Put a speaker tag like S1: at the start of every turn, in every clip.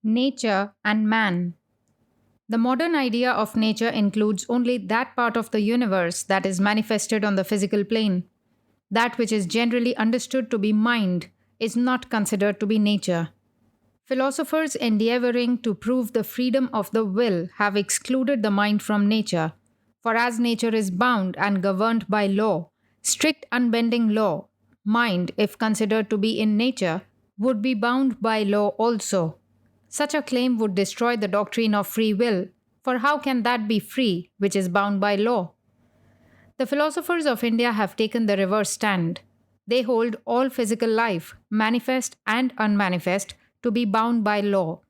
S1: Nature and man. The modern idea of nature includes only that part of the universe that is manifested on the physical plane. That which is generally understood to be mind is not considered to be nature. Philosophers endeavoring to prove the freedom of the will have excluded the mind from nature, for as nature is bound and governed by law, strict unbending law, mind, if considered to be in nature, would be bound by law also. Such a claim would destroy the doctrine of free will, for how can that be free which is bound by law? The philosophers of India have taken the reverse stand. They hold all physical life, manifest and unmanifest, to be bound by law.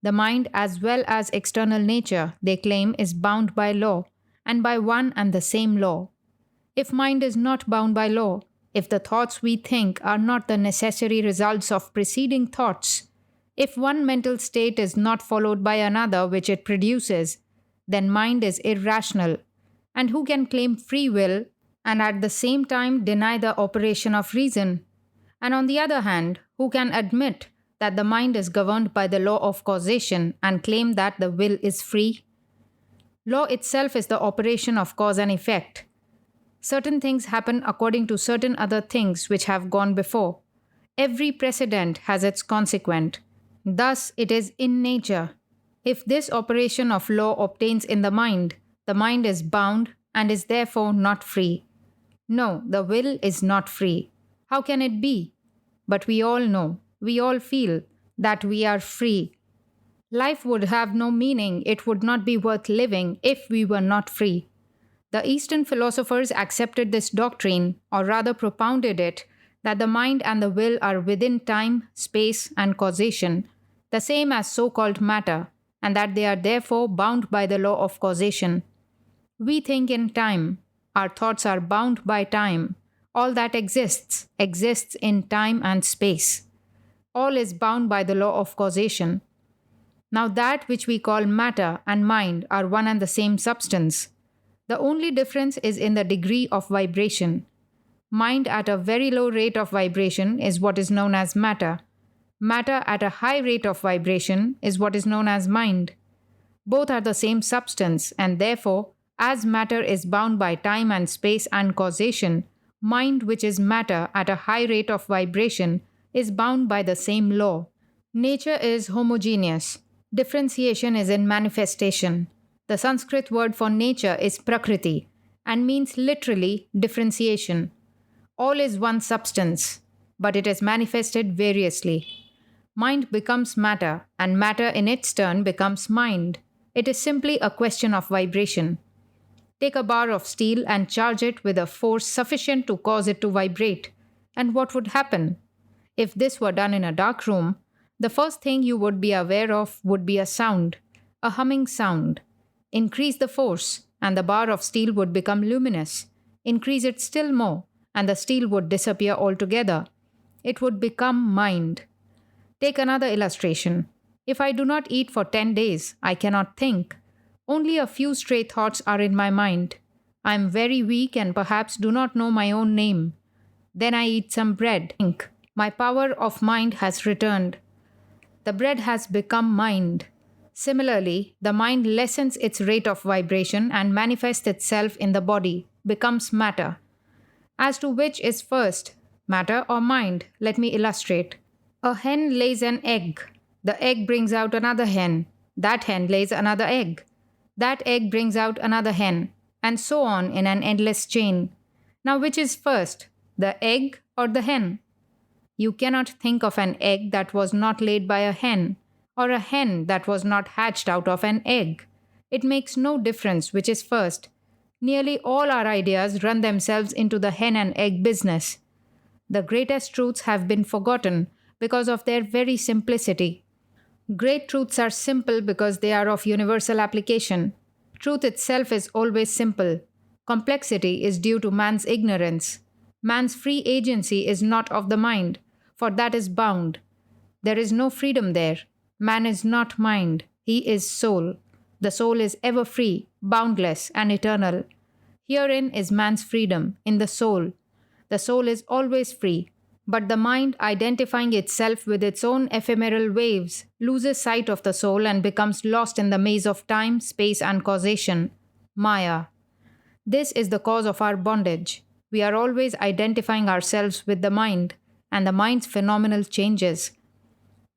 S1: The mind, as well as external nature, they claim is bound by law, and by one and the same law. If mind is not bound by law, if the thoughts we think are not the necessary results of preceding thoughts, if one mental state is not followed by another which it produces, then mind is irrational. And who can claim free will and at the same time deny the operation of reason? And on the other hand, who can admit that the mind is governed by the law of causation and claim that the will is free? Law itself is the operation of cause and effect. Certain things happen according to certain other things which have gone before. Every precedent has its consequent. Thus it is in nature. If this operation of law obtains in the mind is bound and is therefore not free. No, the will is not free. How can it be? But we all know, we all feel that we are free. Life would have no meaning, it would not be worth living if we were not free. The Eastern philosophers accepted this doctrine, or rather propounded it, that the mind and the will are within time, space, and causation, the same as so-called matter, and that they are therefore bound by the law of causation. We think in time. Our thoughts are bound by time. All that exists in time and space. All is bound by the law of causation. Now that which we call matter and mind are one and the same substance. The only difference is in the degree of vibration. Mind at a very low rate of vibration is what is known as matter. Matter at a high rate of vibration is what is known as mind. Both are the same substance, and therefore, as matter is bound by time and space and causation, mind, which is matter at a high rate of vibration, is bound by the same law. Nature is homogeneous. Differentiation is in manifestation. The Sanskrit word for nature is prakriti and means literally differentiation. All is one substance, but it is manifested variously. Mind becomes matter, and matter in its turn becomes mind. It is simply a question of vibration. Take a bar of steel and charge it with a force sufficient to cause it to vibrate. And what would happen? If this were done in a dark room, the first thing you would be aware of would be a sound, a humming sound. Increase the force, and the bar of steel would become luminous. Increase it still more, and the steel would disappear altogether. It would become mind. Take another illustration. If I do not eat for 10 days, I cannot think. Only a few stray thoughts are in my mind. I am very weak and perhaps do not know my own name. Then I eat some bread. Think. My power of mind has returned. The bread has become mind. Similarly, the mind lessens its rate of vibration and manifests itself in the body, becomes matter. As to which is first, matter or mind, let me illustrate. A hen lays an egg. The egg brings out another hen. That hen lays another egg. That egg brings out another hen, and so on in an endless chain. Now which is first, the egg or the hen? You cannot think of an egg that was not laid by a hen, or a hen that was not hatched out of an egg. It makes no difference which is first. Nearly all our ideas run themselves into the hen and egg business. The greatest truths have been forgotten because of their very simplicity. Great truths are simple because they are of universal application. Truth itself is always simple. Complexity is due to man's ignorance. Man's free agency is not of the mind, for that is bound. There is no freedom there. Man is not mind, he is soul. The soul is ever free, boundless, and eternal. Herein is man's freedom, in the soul. The soul is always free. But the mind, identifying itself with its own ephemeral waves, loses sight of the soul and becomes lost in the maze of time, space, and causation. Maya. This is the cause of our bondage. We are always identifying ourselves with the mind and the mind's phenomenal changes.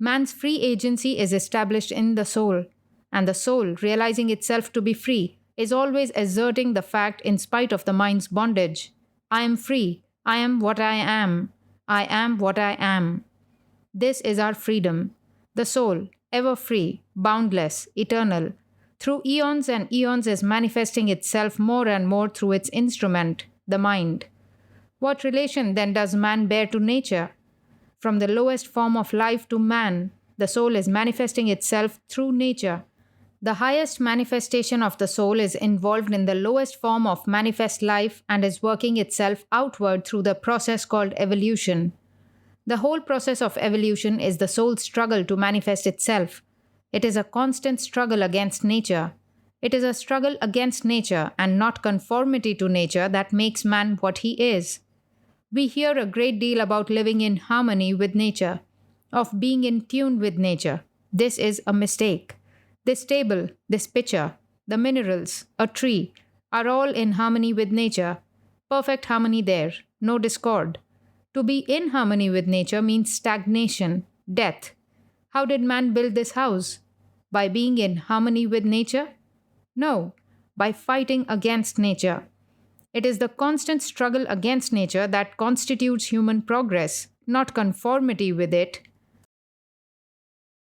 S1: Man's free agency is established in the soul, and the soul, realizing itself to be free, is always asserting the fact in spite of the mind's bondage. I am free. I am what I am. I am what I am. This is our freedom. The soul, ever free, boundless, eternal, through eons and eons is manifesting itself more and more through its instrument, the mind. What relation then does man bear to nature? From the lowest form of life to man, the soul is manifesting itself through nature. The highest manifestation of the soul is involved in the lowest form of manifest life and is working itself outward through the process called evolution. The whole process of evolution is the soul's struggle to manifest itself. It is a constant struggle against nature. It is a struggle against nature and not conformity to nature that makes man what he is. We hear a great deal about living in harmony with nature, of being in tune with nature. This is a mistake. This table, this picture, the minerals, a tree, are all in harmony with nature. Perfect harmony there, no discord. To be in harmony with nature means stagnation, death. How did man build this house? By being in harmony with nature? No, by fighting against nature. It is the constant struggle against nature that constitutes human progress, not conformity with it,